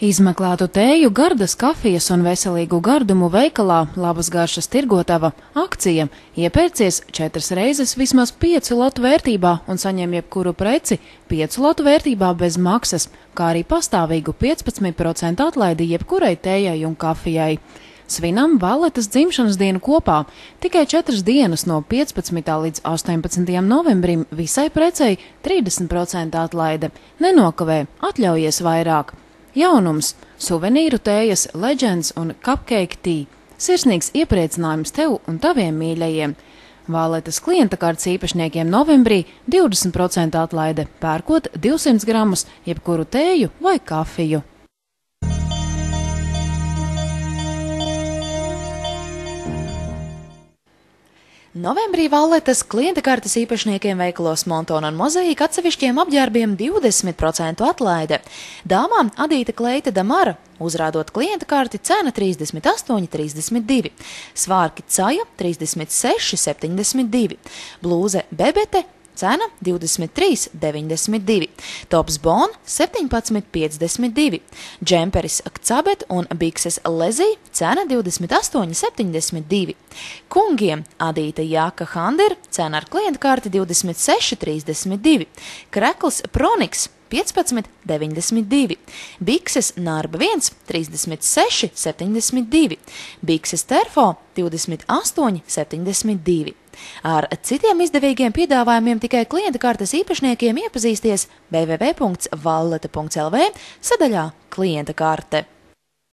Izmeklētu tēju, gardas kafijas un veselīgu gardumu veikalā Labas garšas tirgotava akcija iepērcies 4 reizes vismaz 5 lotu vērtībā un saņem jebkuru preci 5 lotu vērtībā bez maksas, kā arī pastāvīgu 15% atlaidi jebkurai tējai un kafijai. Svinam Valletas dzimšanas dienu kopā. Tikai 4 dienas no 15. līdz 18. novembrim visai precei 30% atlaide. Nenokavē, atļaujies vairāk. Jaunums – suvenīru tējas Legends un Cupcake Tea. Sirsnīgs iepriecinājums tev un taviem mīļajiem. Valletas klienta kartes īpašniekiem novembrī 20% atlaide, pērkot 200 gramus jebkuru tēju vai kafiju. Novembrī Valletas klienta kartes īpašniekiem veikalos Montona un Mozaīka atsevišķiem apģērbiem 20% atlaide. Dāmām Adīta Kleita Damara, uzrādot klienta karti, cena 38,32. Svārki Caja 36,72. Blūze Bebete cena 23,92. Tops Bon 17,52. Džemperis Akcabet un bikses Lezī cena 28,72. Kungiem Adīta Jaka Handir cena ar klienta karti 26,32. Krekls Pronix 15,92. Bikses Narba 1 36,72. Bikses Terfo 28,72. Ar citiem izdevīgiem piedāvājumiem tikai klienta kartes īpašniekiem iepazīsties www.valleta.lv sadaļā klienta karte.